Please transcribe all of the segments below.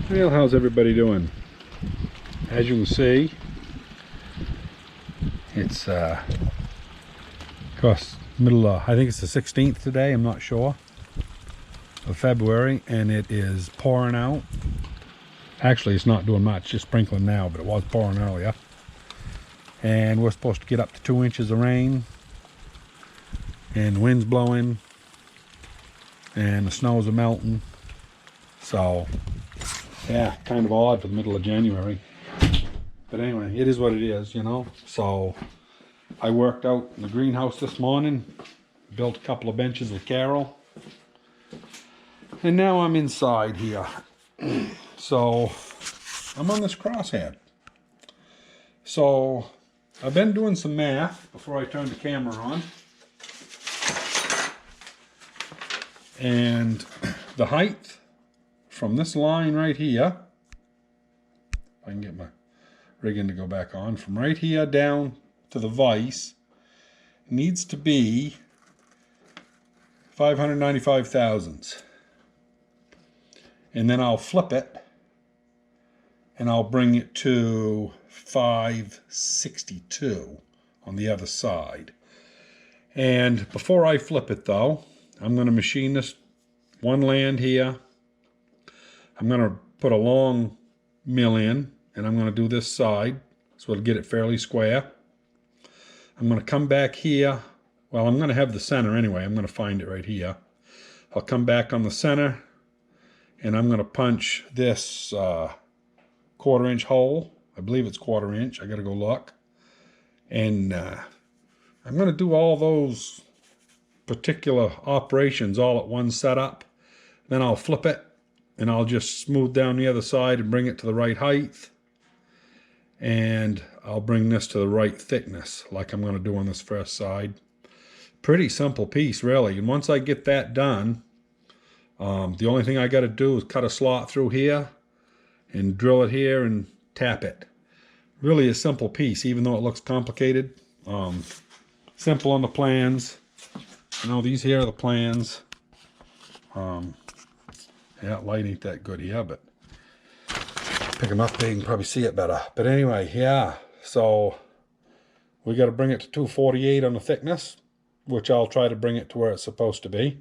Well, how's everybody doing? As you can see, it's across middle of, I think it's the 16th today, I'm not sure, of February, and it is pouring out. Actually, it's not doing much, just sprinkling now, but it was pouring earlier. And we're supposed to get up to 2 inches of rain, and the wind's blowing, and the snows are melting. So yeah, kind of odd for the middle of January. But anyway, it is what it is, you know. So I worked out in the greenhouse this morning, built a couple of benches with Carol, and now I'm inside here. So I'm on this crosshead. So I've been doing some math before I turned the camera on. And the height from this line right here, if I can get my rigging to go back on, from right here down to the vise needs to be 595 thousandths. And then I'll flip it and I'll bring it to 562 on the other side. And before I flip it though, I'm going to machine this one land here. I'm going to put a long mill in, and I'm going to do this side so it'll get it fairly square. I'm going to come back here. Well, I'm going to have the center anyway. I'm going to find it right here. I'll come back on the center, and I'm going to punch this 1/4 inch hole. I believe it's 1/4 inch. I got to go look. And I'm going to do all those particular operations all at one setup. Then I'll flip it, and I'll just smooth down the other side and bring it to the right height. And I'll bring this to the right thickness like I'm going to do on this first side. Pretty simple piece, really. And once I get that done, the only thing I got to do is cut a slot through here and drill it here and tap it. Really a simple piece, even though it looks complicated. Simple on the plans. You know, these here are the plans. Yeah, light ain't that good here, but pick them up there, you can probably see it better. But anyway, yeah, so we got to bring it to 248 on the thickness, which I'll try to bring it to where it's supposed to be.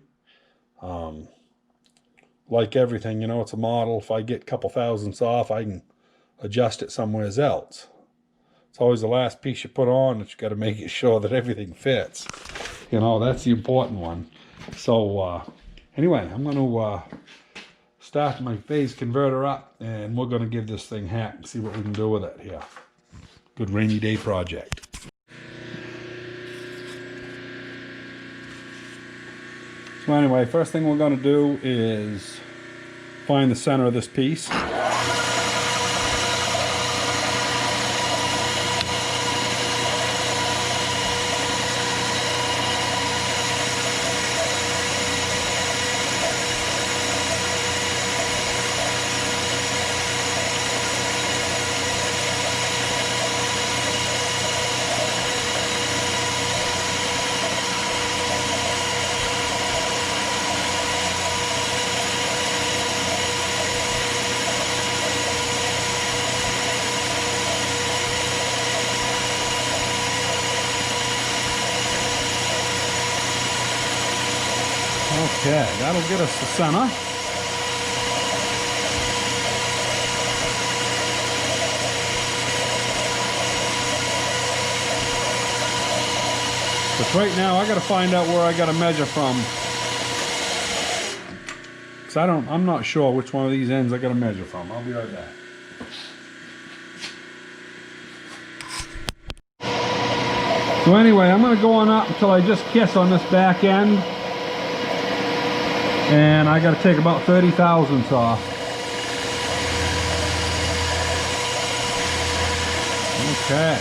Like everything, you know, it's a model. If I get a couple thousandths off, I can adjust it somewhere else. It's always the last piece you put on that you got to make it sure that everything fits. You know, that's the important one. So anyway, I'm going to start my phase converter up, and we're going to give this thing a hack and see what we can do with it here. Good rainy day project. So anyway, first thing we're going to do is find the center of this piece. Okay, that'll get us the center. But right now I got to find out where I got to measure from. Cause I'm not sure which one of these ends I got to measure from. I'll be right back. So anyway, I'm going to go on up until I just kiss on this back end. And I got to take about 30 thousandths off. Okay.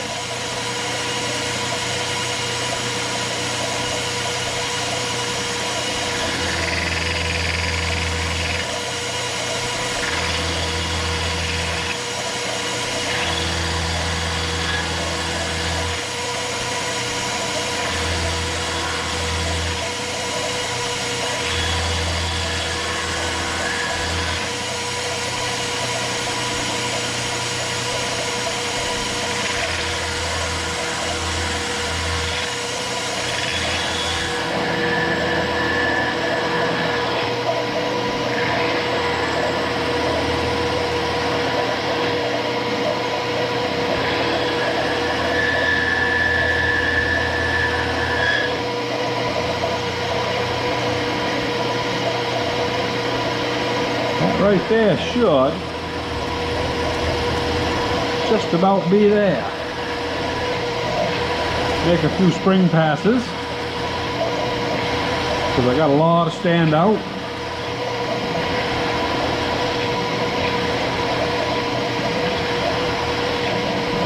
Right there should just about be there. Make a few spring passes because I got a lot of stand out.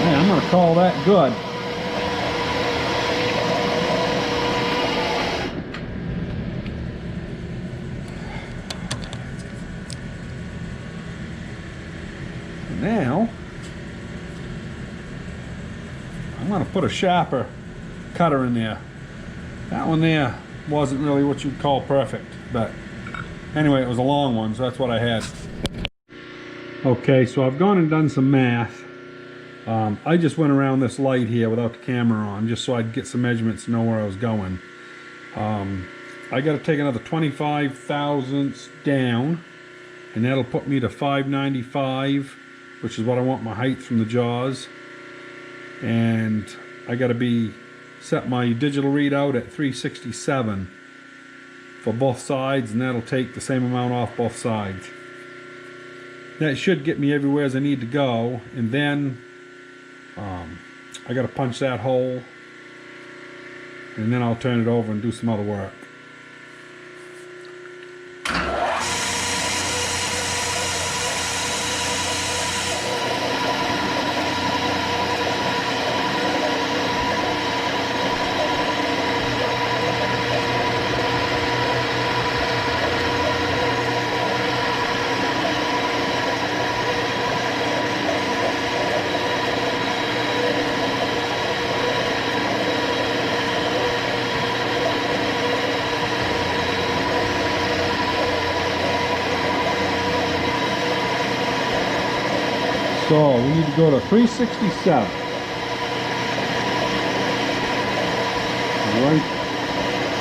Man, I'm going to call that good. Now, I'm going to put a sharper cutter in there. That one there wasn't really what you'd call perfect, but anyway, it was a long one, so that's what I had. Okay, so I've gone and done some math. I just went around this light here without the camera on, just so I'd get some measurements and know where I was going. I got to take another 25 thousandths down, and that'll put me to 595, which is what I want my height from the jaws. And I got to set my digital readout at 367 for both sides, and that'll take the same amount off both sides. That should get me everywhere as I need to go, and then I got to punch that hole, and then I'll turn it over and do some other work. So we need to go to 367.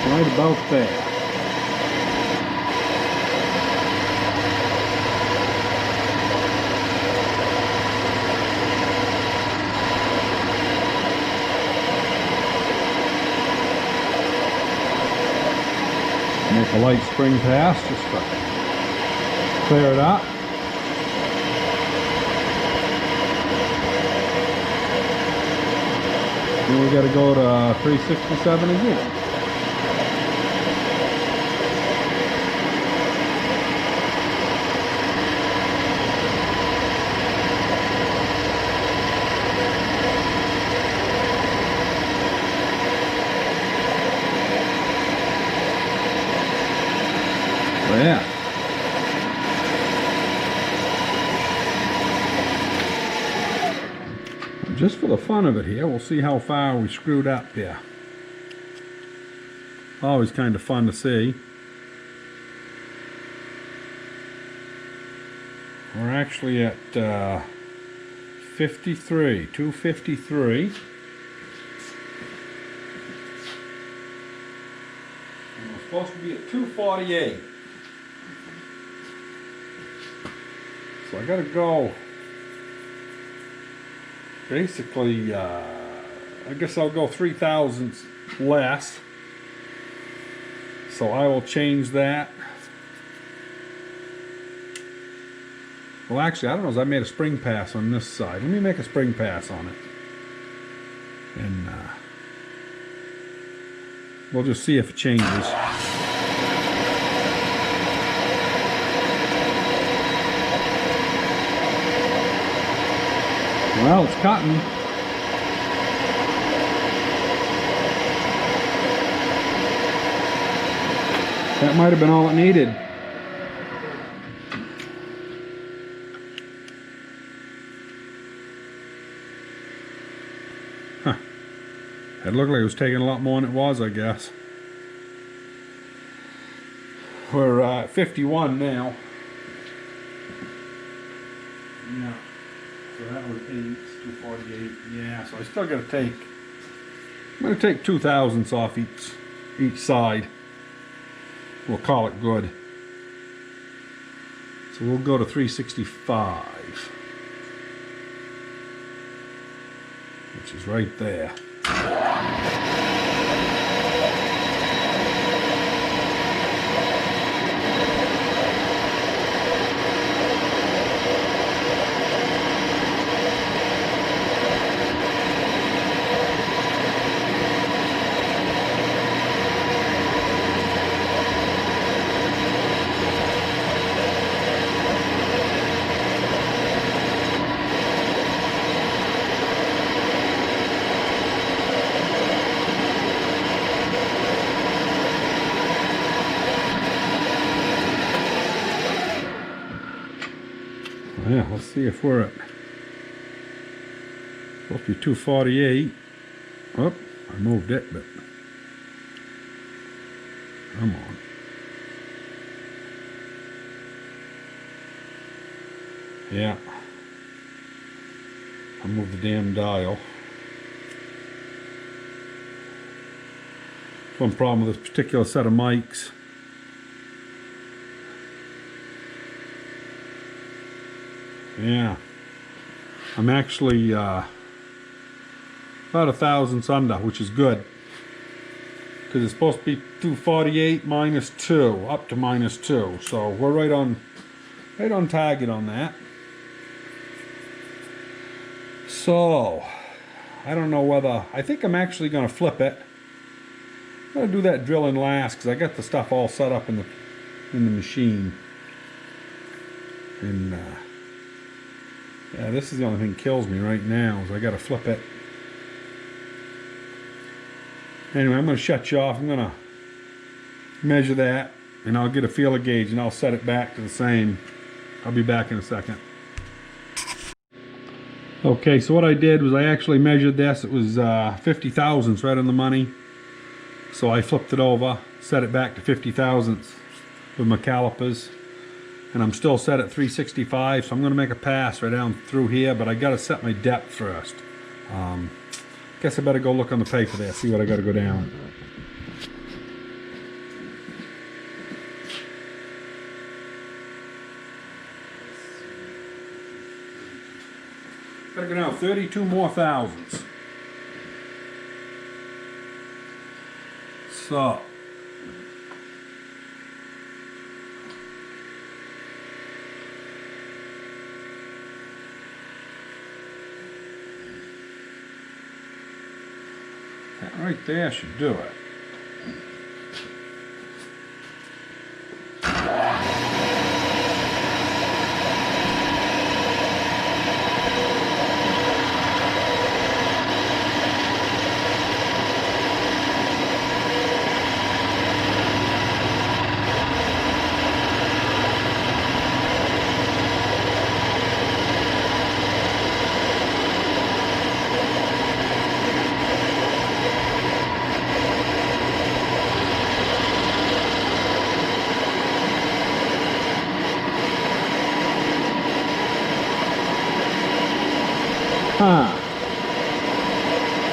Right about there. Make a light spring pass just to clear it up. Then we got to go to 367 again. Well, yeah. Just for the fun of it here, we'll see how far we screwed up there. Always kind of fun to see. We're actually at 253. And we're supposed to be at 248. So I gotta go. Basically, I guess I'll go 3 thousandths less. So I will change that. Well, actually, I don't know if I made a spring pass on this side. Let me make a spring pass on it. And we'll just see if it changes. Well, it's cutting. That might have been all it needed. Huh. It looked like it was taking a lot more than it was, I guess. We're at 51 now. Yeah. So that was 8, 248. Yeah, so I still got to take, I'm going to take 2 thousandths off each side. We'll call it good. So we'll go to 365, which is right there. Yeah, let's see if we're at, supposed to be 248. Oh, I moved it, but come on. Yeah, I moved the damn dial. One problem with this particular set of mics. Yeah, I'm actually about a thousandths under, which is good, because it's supposed to be 248 minus 2, up to minus 2. So we're right on target on that. So I don't know whether, I think I'm actually going to flip it. I'm going to do that drilling last, because I got the stuff all set up in the machine. And yeah, this is the only thing that kills me right now, is I got to flip it. Anyway, I'm going to shut you off. I'm going to measure that, and I'll get a feeler gauge, and I'll set it back to the same. I'll be back in a second. Okay, so what I did was I actually measured this. It was 50 thousandths, right on the money. So I flipped it over, set it back to 50 thousandths with my calipers. And I'm still set at 365, so I'm going to make a pass right down through here, but I got to set my depth first. Guess I better go look on the paper there, see what I got to go down. Got to go down 32 more thousandths. So that right there should do it.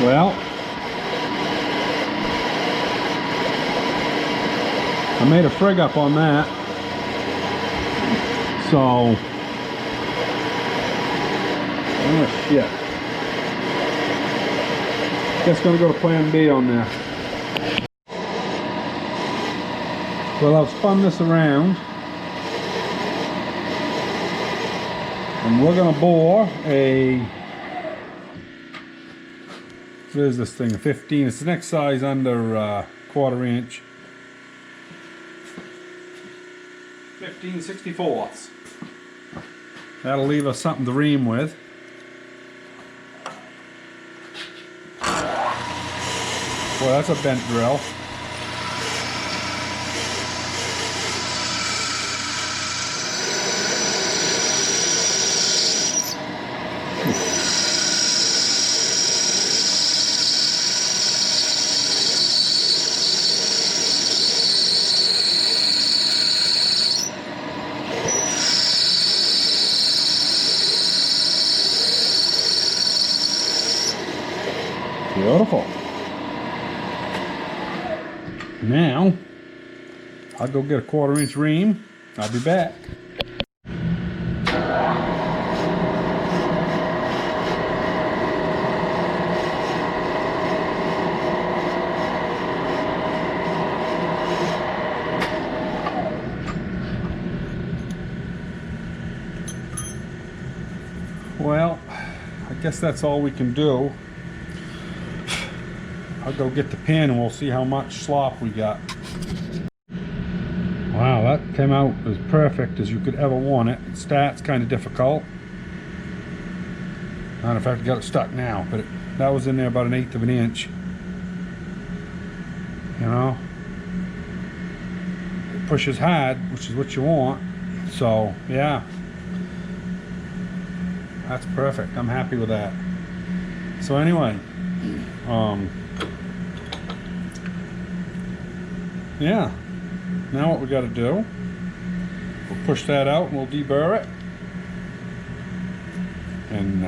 Well, I made a frig up on that, so oh shit, guess gonna go to plan B on there. Well, I've spun this around, and we're gonna bore a, what is this thing, a 15, it's the next size under quarter inch. 15/64. That'll leave us something to ream with. Boy, that's a bent drill. Beautiful. Now, I'll go get a quarter inch ream. I'll be back. Well, I guess that's all we can do. I'll go get the pin and we'll see how much slop we got. Wow, that came out as perfect as you could ever want it. It starts kind of difficult. I don't know if I've got it stuck now, but that was in there about 1/8 of an inch. You know? It pushes hard, which is what you want. So, yeah. That's perfect. I'm happy with that. So anyway, yeah. Now what we got to do, we'll push that out and we'll deburr it. And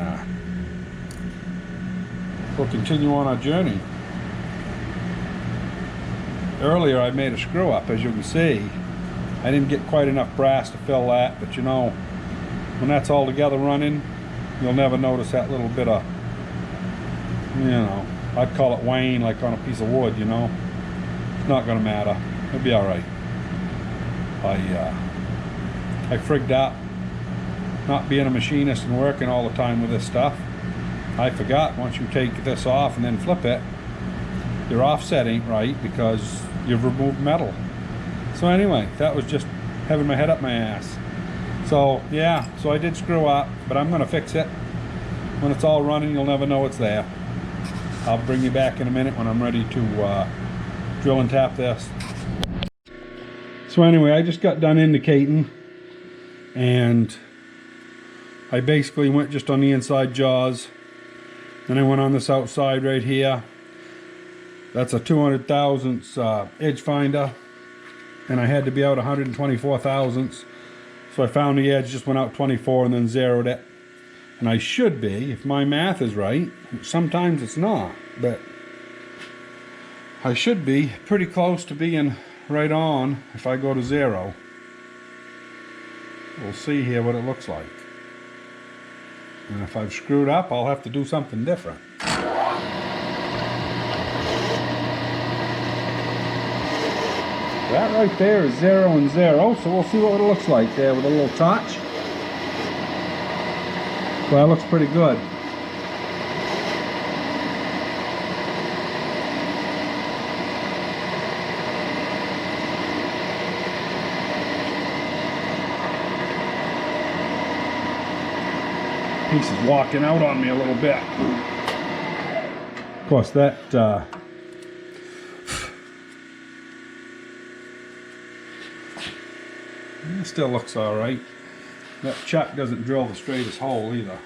we'll continue on our journey. Earlier I made a screw up, as you can see. I didn't get quite enough brass to fill that, but you know, when that's all together running, you'll never notice that little bit of, you know, I'd call it wane, like on a piece of wood, you know. It's not gonna matter. It'll be all right. I frigged up, not being a machinist and working all the time with this stuff. I forgot once you take this off and then flip it, your offset ain't right because you've removed metal. So anyway, that was just having my head up my ass. So yeah, so I did screw up, but I'm gonna fix it. When it's all running, you'll never know it's there. I'll bring you back in a minute when I'm ready to drill and tap this. So anyway, I just got done indicating, and I basically went just on the inside jaws. Then I went on this outside right here. That's a 200 thousandths edge finder, and I had to be out 124 thousandths. So I found the edge, just went out 24 and then zeroed it. And I should be, if my math is right, sometimes it's not, but I should be pretty close to being right on if I go to 0. We'll see here what it looks like. And if I've screwed up, I'll have to do something different. That right there is 0 and 0, so we'll see what it looks like there with a little touch. Well, that looks pretty good. Piece is walking out on me a little bit. Of course, that it still looks all right. That chuck doesn't drill the straightest hole either.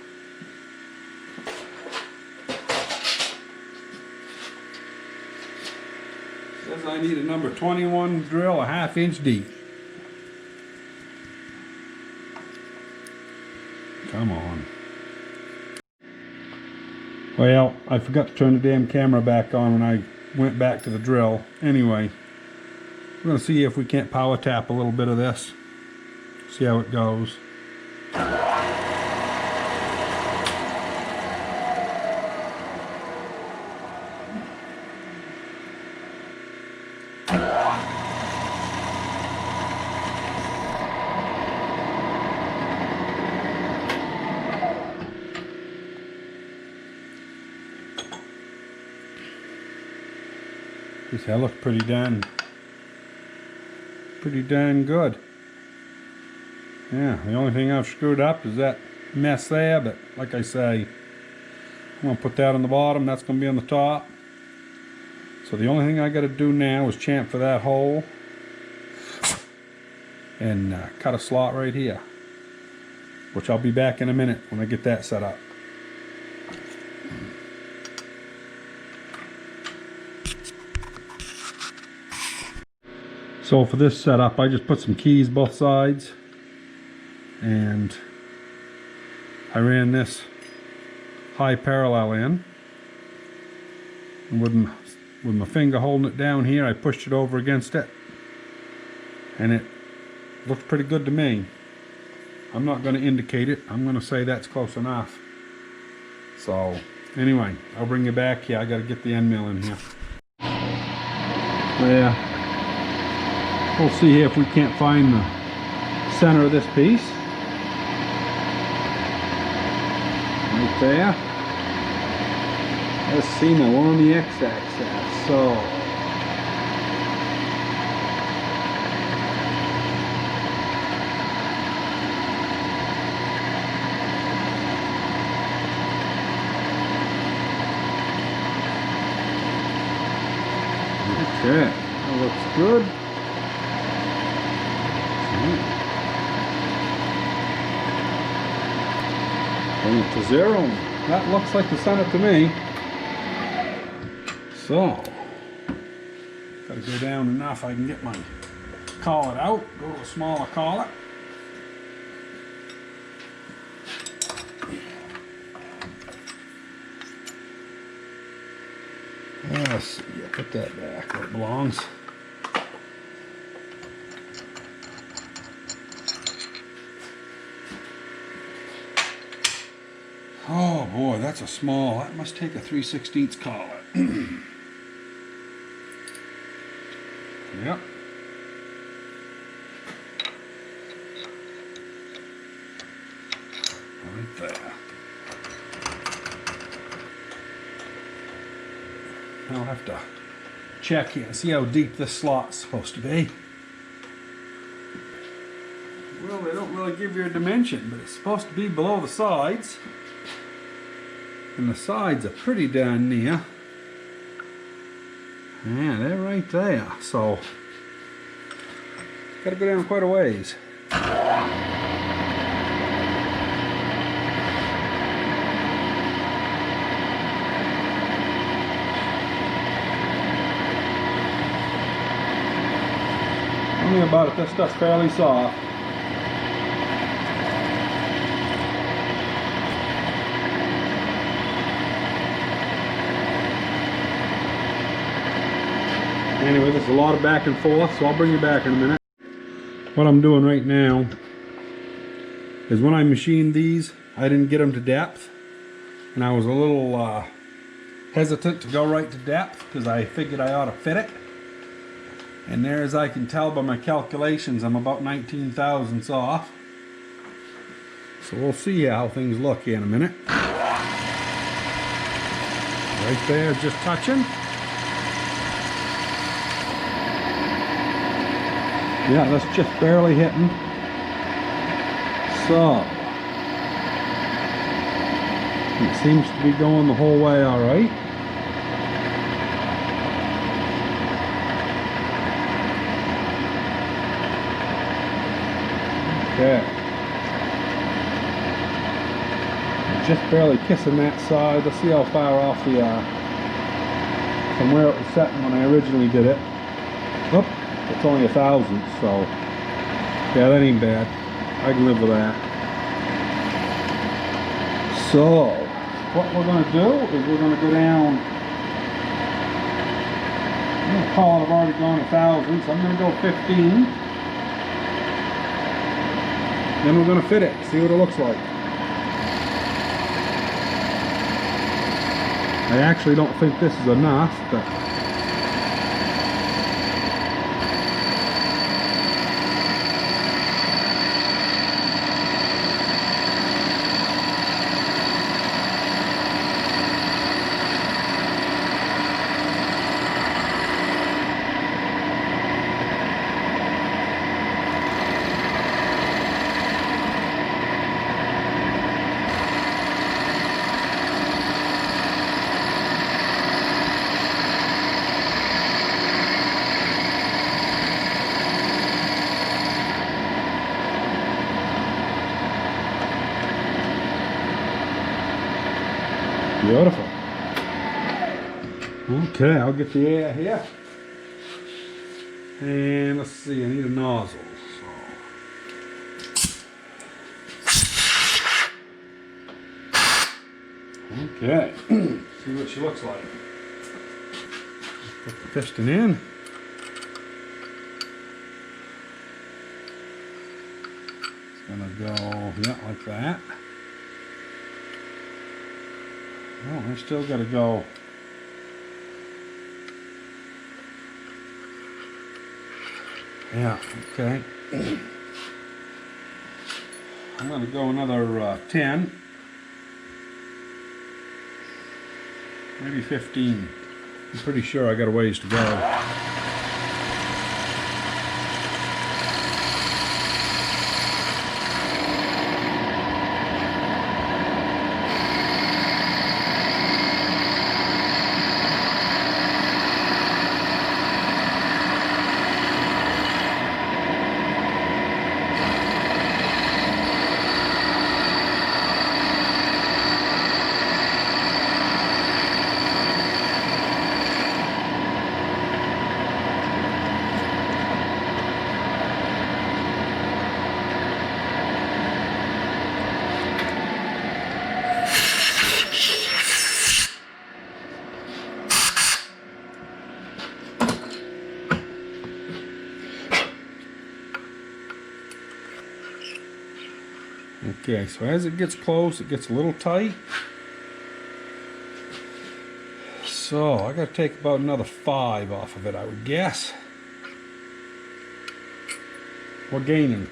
Says I need a number 21 drill, a 1/2 inch deep. Come on. Well, I forgot to turn the damn camera back on when I went back to the drill. Anyway, we're going to see if we can't power tap a little bit of this. See how it goes. That looks pretty darn good. Yeah, the only thing I've screwed up is that mess there, but like I say, I'm going to put that on the bottom, that's going to be on the top. So the only thing I got to do now is champ for that hole and cut a slot right here, which I'll be back in a minute when I get that set up. So for this setup, I just put some keys both sides, and I ran this high parallel in, and with my finger holding it down here, I pushed it over against it, and it looks pretty good to me. I'm not going to indicate it, I'm going to say that's close enough. So anyway, I'll bring you back here. I got to get the end mill in here. Yeah. We'll see here if we can't find the center of this piece. Right there. Let's see now, we're on the x-axis. So okay, that looks good. Bring it to 0. That looks like the center to me. So, gotta go down enough I can get my collet out. Go to a smaller collet. Let's see, put that back where it belongs. Oh boy, that's a small. That must take a 3/16 collet. Yep. Right there. I'll have to check here and see how deep this slot's supposed to be. Well, they don't really give you a dimension, but it's supposed to be below the sides. And the sides are pretty darn near. Yeah, they're right there. So, gotta go down quite a ways. Tell me about it, this stuff's fairly soft. Anyway, there's a lot of back and forth, so I'll bring you back in a minute. What I'm doing right now is when I machined these, I didn't get them to depth. And I was a little hesitant to go right to depth because I figured I ought to fit it. And there, as I can tell by my calculations, I'm about 19 thousandths off. So we'll see how things look in a minute. Right there, just touching. Yeah, that's just barely hitting. So, it seems to be going the whole way all right. Okay. Just barely kissing that side. Let's see how far off we are from where it was setting when I originally did it. Oh, it's only 1,000, so yeah, that ain't bad. I can live with that. So, what we're going to do is we're going to go down. I'm going to call it, I've already gone 1,000, so I'm going to go 15. Then we're going to fit it, see what it looks like. I actually don't think this is enough, but beautiful. Okay, I'll get the air here. And let's see, I need a nozzle. Okay, see what she looks like. Put the piston in. It's gonna go, yeah, like that. Oh, I still gotta go. Yeah, okay. I'm gonna go another 10. Maybe 15. I'm pretty sure I got a ways to go. Okay, so as it gets close, it gets a little tight. So I gotta take about another 5 off of it, I would guess. We're gaining.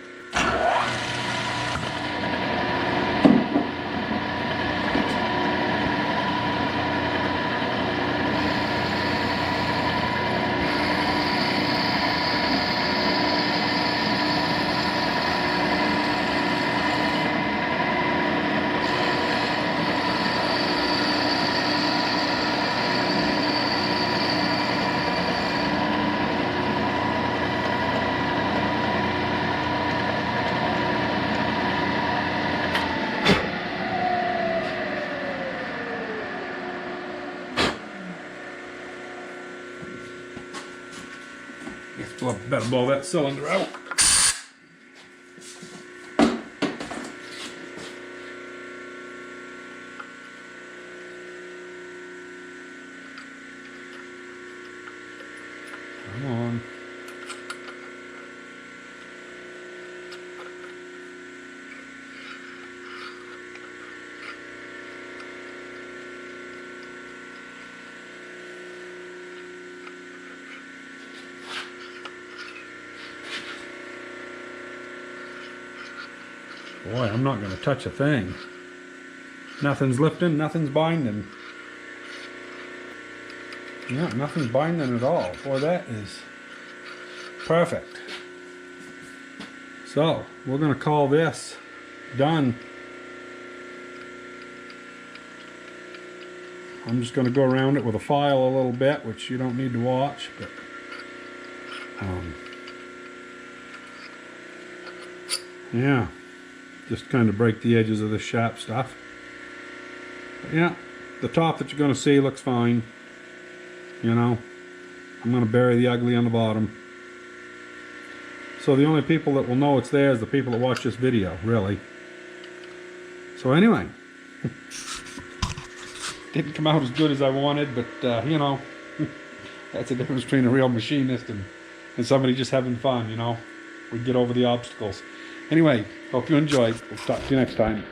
Better blow that cylinder out. Come on. Boy, I'm not going to touch a thing. Nothing's lifting, nothing's binding. Yeah, nothing's binding at all. Boy, that is perfect. So, we're going to call this done. I'm just going to go around it with a file a little bit, which you don't need to watch, but yeah. Just kind of break the edges of the sharp stuff. But yeah, the top that you're going to see looks fine. You know, I'm going to bury the ugly on the bottom. So the only people that will know it's there is the people that watch this video, really. So anyway, didn't come out as good as I wanted, but you know, that's the difference between a real machinist and somebody just having fun, you know. We get over the obstacles. Anyway, hope you enjoyed. We'll talk to you next time.